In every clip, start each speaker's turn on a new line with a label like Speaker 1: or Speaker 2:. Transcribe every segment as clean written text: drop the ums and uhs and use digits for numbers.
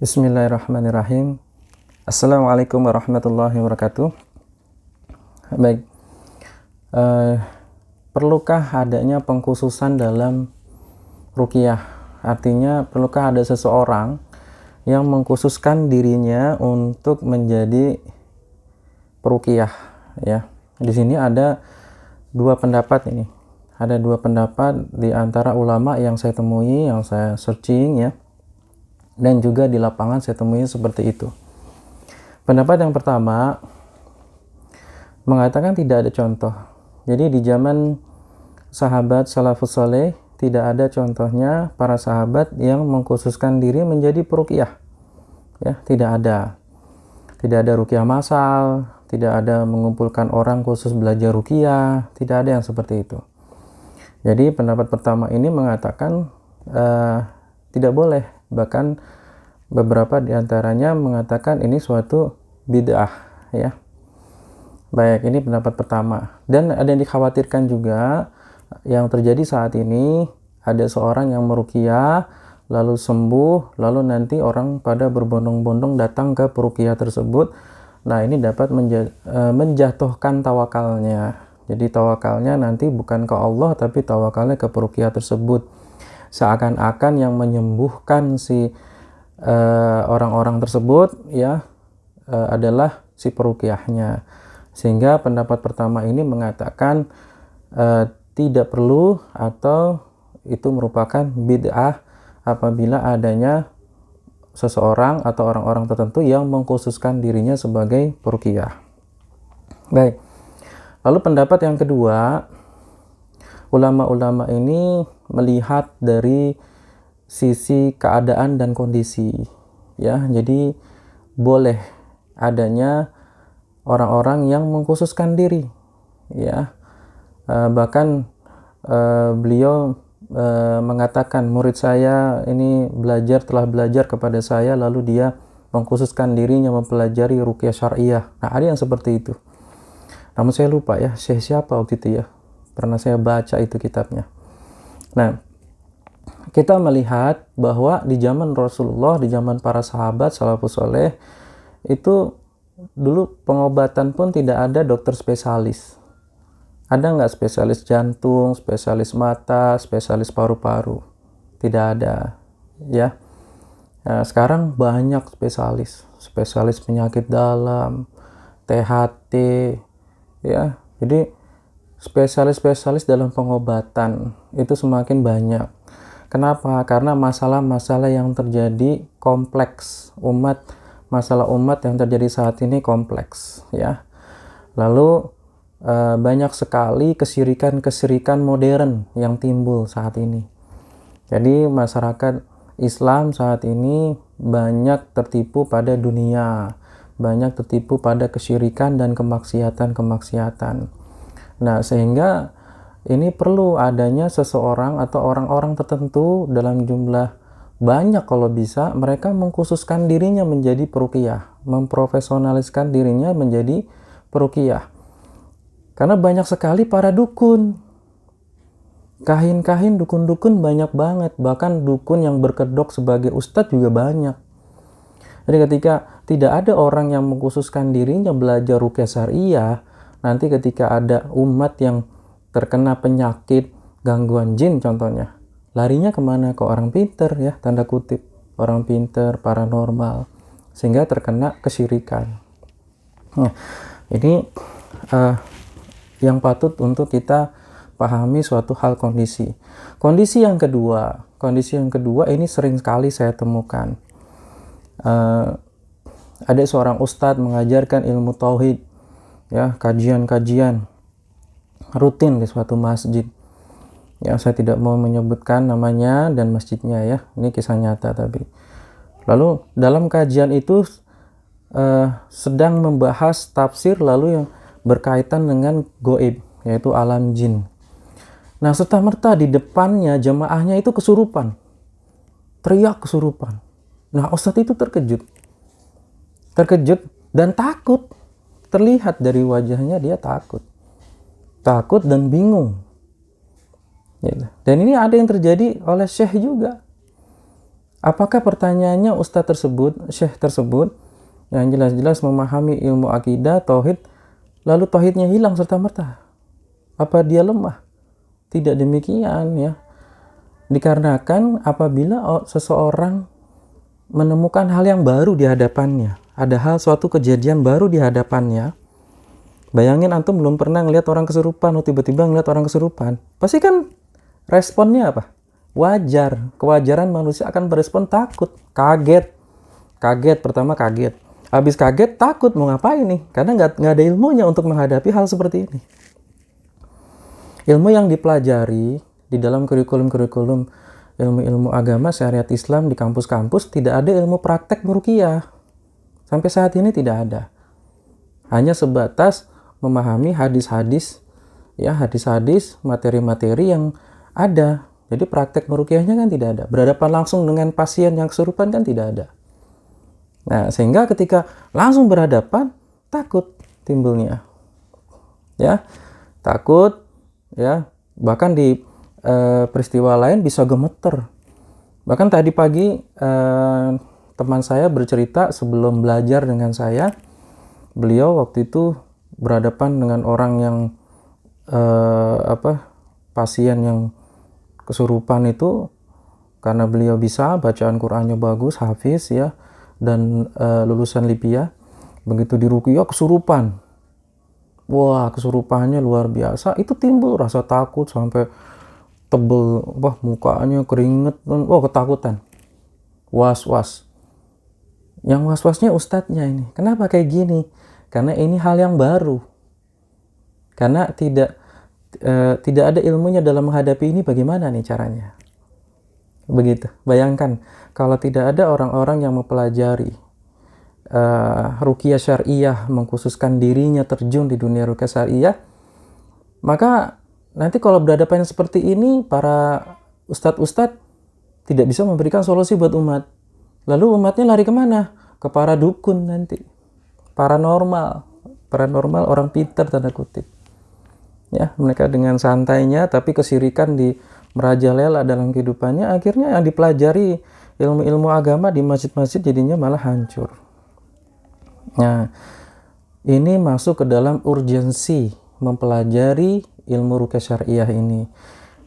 Speaker 1: Bismillahirrahmanirrahim. Assalamualaikum warahmatullahi wabarakatuh. Baik, eh, perlukah adanya pengkhususan dalam ruqyah? Artinya, perlukah ada seseorang yang mengkhususkan dirinya untuk menjadi peruqyah? Ya, di sini ada dua pendapat ini. Ada dua pendapat di antara ulama yang saya temui, yang saya searching ya. Dan juga di lapangan saya temui seperti itu. Pendapat yang pertama mengatakan tidak ada contoh. Jadi di zaman sahabat salafus saleh tidak ada contohnya para sahabat yang mengkhususkan diri menjadi peruqyah. Ya, tidak ada. Tidak ada ruqyah massal, tidak ada mengumpulkan orang khusus belajar ruqyah, tidak ada yang seperti itu. Jadi pendapat pertama ini mengatakan tidak boleh, bahkan beberapa diantaranya mengatakan ini suatu bid'ah ya. Baik, ini pendapat pertama. Dan ada yang dikhawatirkan juga yang terjadi saat ini, ada seorang yang meruqyah lalu sembuh, lalu nanti orang pada berbondong-bondong datang ke peruqyah tersebut. Nah, ini dapat menjatuhkan tawakalnya. Jadi tawakalnya nanti bukan ke Allah tapi tawakalnya ke peruqyah tersebut. Seakan-akan yang menyembuhkan si orang-orang tersebut ya adalah si peruqyahnya. Sehingga pendapat pertama ini mengatakan tidak perlu atau itu merupakan bid'ah apabila adanya seseorang atau orang-orang tertentu yang mengkhususkan dirinya sebagai peruqyah. Baik. Lalu pendapat yang kedua, ulama-ulama ini melihat dari sisi keadaan dan kondisi ya. Jadi boleh adanya orang-orang yang mengkhususkan diri ya. Bahkan beliau mengatakan murid saya ini telah belajar kepada saya lalu dia mengkhususkan dirinya mempelajari ruqyah syariah. Nah, ada yang seperti itu. Namun saya lupa ya, siapa waktu itu ya. Pernah saya baca itu kitabnya. Nah, kita melihat bahwa di zaman Rasulullah, di zaman para sahabat salafus saleh itu dulu pengobatan pun tidak ada dokter spesialis. Ada nggak spesialis jantung, spesialis mata, spesialis paru-paru? Tidak ada, ya. Nah, sekarang banyak spesialis penyakit dalam, THT, ya. Jadi spesialis dalam pengobatan itu semakin banyak. Kenapa? Karena masalah-masalah yang terjadi kompleks masalah umat yang terjadi saat ini kompleks ya. Lalu banyak sekali kesirikan modern yang timbul saat ini. Jadi masyarakat Islam saat ini banyak tertipu pada dunia, banyak tertipu pada kesyirikan dan kemaksiatan. Nah, sehingga ini perlu adanya seseorang atau orang-orang tertentu dalam jumlah banyak kalau bisa, mereka mengkhususkan dirinya menjadi peruqyah, memprofesionaliskan dirinya menjadi peruqyah. Karena banyak sekali para dukun, kahin-kahin, dukun-dukun banyak banget, bahkan dukun yang berkedok sebagai ustadz juga banyak. Jadi ketika tidak ada orang yang mengkhususkan dirinya belajar ruqyah syariah, nanti ketika ada umat yang terkena penyakit gangguan jin contohnya, larinya kemana? Ke orang pinter ya, tanda kutip, orang pinter, paranormal, sehingga terkena kesyirikan. Nah, ini yang patut untuk kita pahami suatu hal kondisi. Kondisi yang kedua ini sering sekali saya temukan. Ada seorang ustadz mengajarkan ilmu tauhid ya, kajian rutin di suatu masjid ya. Saya tidak mau menyebutkan namanya dan masjidnya ya, ini kisah nyata tapi. Lalu dalam kajian itu sedang membahas tafsir lalu yang berkaitan dengan goib, yaitu alam jin. Nah, serta-merta di depannya jemaahnya itu kesurupan, teriak kesurupan. Nah, ustadz itu terkejut dan takut. Terlihat dari wajahnya dia takut dan bingung. Dan ini ada yang terjadi oleh syekh juga. Apakah pertanyaannya ustadz tersebut, syekh tersebut yang jelas-jelas memahami ilmu akidah, tauhid, lalu tauhidnya hilang serta-merta? Apa dia lemah? Tidak demikian ya. Dikarenakan apabila seseorang menemukan hal yang baru di hadapannya, ada suatu kejadian baru di hadapannya. Bayangin antum belum pernah ngelihat orang kesurupan, tiba-tiba ngelihat orang kesurupan. Pasti kan responnya apa? Wajar. Kewajaran manusia akan berespon takut, kaget. Pertama kaget. Habis kaget, takut. Mau ngapain nih? Karena nggak ada ilmunya untuk menghadapi hal seperti ini. Ilmu yang dipelajari di dalam kurikulum ilmu-ilmu agama syariat Islam di kampus-kampus, tidak ada ilmu praktek meruqyah. Sampai saat ini tidak ada. Hanya sebatas memahami hadis-hadis, ya, hadis-hadis, materi-materi yang ada. Jadi praktek meruqyahnya kan tidak ada. Berhadapan langsung dengan pasien yang kesurupan kan tidak ada. Nah, sehingga ketika langsung berhadapan, takut timbulnya. Ya, takut, ya, bahkan di peristiwa lain bisa gemeter. Bahkan tadi pagi teman saya bercerita sebelum belajar dengan saya, beliau waktu itu berhadapan dengan orang yang pasien yang kesurupan itu, karena beliau bisa bacaan Qur'annya bagus, hafiz ya, dan lulusan Libya. Begitu diruqyah kesurupan. Wah, kesurupannya luar biasa. Itu timbul rasa takut sampai tebel, wah mukanya keringet, wah ketakutan. Was-was. Yang was-wasnya ustadznya ini. Kenapa kayak gini? Karena ini hal yang baru. Karena tidak ada ilmunya dalam menghadapi ini, bagaimana nih caranya? Begitu. Bayangkan kalau tidak ada orang-orang yang mempelajari ruqyah syariah, mengkhususkan dirinya terjun di dunia ruqyah syariah, maka nanti kalau berhadapan seperti ini, para ustadz-ustadz tidak bisa memberikan solusi buat umat. Lalu umatnya lari kemana? Ke para dukun nanti. Paranormal, orang pintar tanda kutip. Ya, mereka dengan santainya, tapi kesirikan di merajalela dalam kehidupannya, akhirnya yang dipelajari ilmu-ilmu agama di masjid-masjid jadinya malah hancur. Nah, ini masuk ke dalam urgensi mempelajari ilmu ruqyah syariah ini.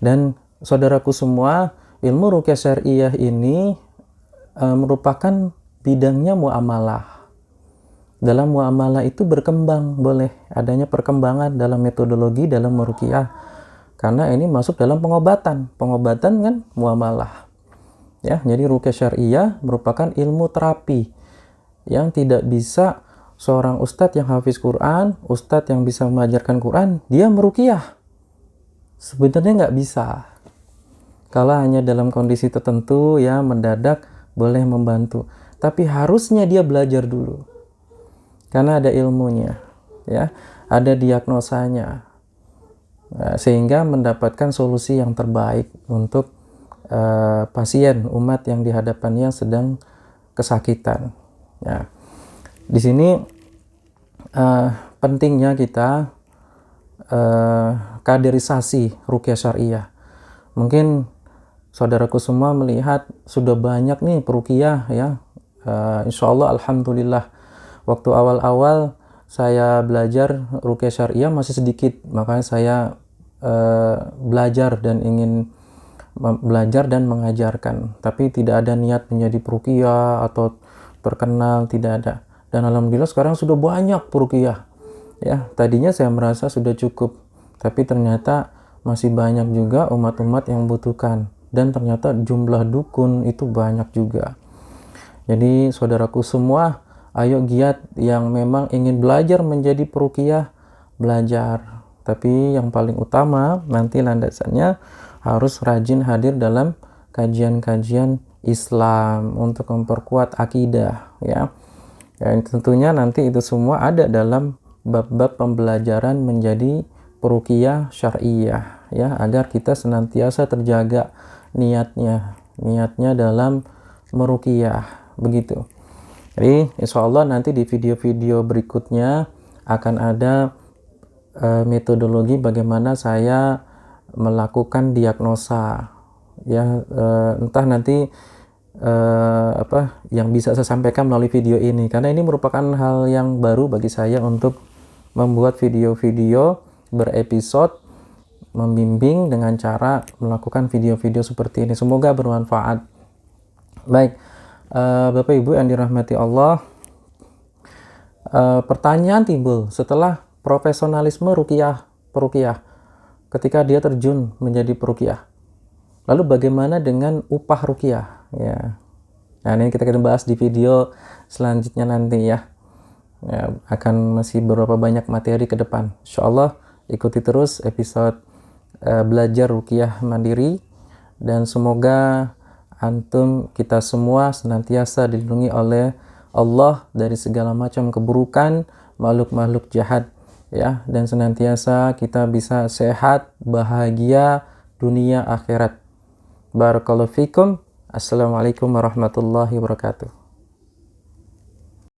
Speaker 1: Dan saudaraku semua, ilmu ruqyah syariah ini merupakan bidangnya muamalah. Dalam muamalah itu berkembang, boleh adanya perkembangan dalam metodologi dalam meruqyah, karena ini masuk dalam pengobatan kan muamalah. Ya, jadi ruqyah syariah merupakan ilmu terapi yang tidak bisa seorang ustadz yang hafiz Quran, ustadz yang bisa mengajarkan Quran, dia meruqyah. Sebenarnya nggak bisa. Kalau hanya dalam kondisi tertentu ya mendadak boleh membantu, tapi harusnya dia belajar dulu. Karena ada ilmunya, ya, ada diagnosanya, sehingga mendapatkan solusi yang terbaik untuk pasien umat yang dihadapannya sedang kesakitan. Ya, di sini pentingnya kita kaderisasi ruqyah syariah. Mungkin saudaraku semua melihat sudah banyak nih peruqyah ya. Insya Allah alhamdulillah. Waktu awal-awal saya belajar ruqyah syariah masih sedikit, makanya saya belajar dan ingin belajar dan mengajarkan, tapi tidak ada niat menjadi peruqyah atau terkenal, tidak ada. Dan alhamdulillah sekarang sudah banyak peruqyah. Ya, tadinya saya merasa sudah cukup, tapi ternyata masih banyak juga umat-umat yang membutuhkan, dan ternyata jumlah dukun itu banyak juga. Jadi saudaraku semua, ayo giat yang memang ingin belajar menjadi peruqyah, belajar. Tapi yang paling utama nanti landasannya harus rajin hadir dalam kajian-kajian Islam untuk memperkuat akidah ya. Dan tentunya nanti itu semua ada dalam bab-bab pembelajaran menjadi peruqyah syariah ya, agar kita senantiasa terjaga niatnya dalam meruqyah begitu. Jadi insya Allah nanti di video-video berikutnya akan ada metodologi bagaimana saya melakukan diagnosa ya, entah nanti yang bisa saya sampaikan melalui video ini, karena ini merupakan hal yang baru bagi saya untuk membuat video-video berepisode membimbing dengan cara melakukan video-video seperti ini. Semoga bermanfaat. Baik, Bapak Ibu yang dirahmati Allah, pertanyaan timbul setelah profesionalisme peruqyah ketika dia terjun menjadi peruqyah. Lalu bagaimana dengan upah ruqyah? Ya. Nah, ini kita akan bahas di video selanjutnya nanti ya. Akan masih beberapa banyak materi ke depan. Insyaallah ikuti terus episode belajar ruqyah mandiri, dan semoga antum kita semua senantiasa dilindungi oleh Allah dari segala macam keburukan makhluk-makhluk jahat ya, dan senantiasa kita bisa sehat, bahagia dunia akhirat. Barakallahu fikum. Assalamualaikum warahmatullahi wabarakatuh.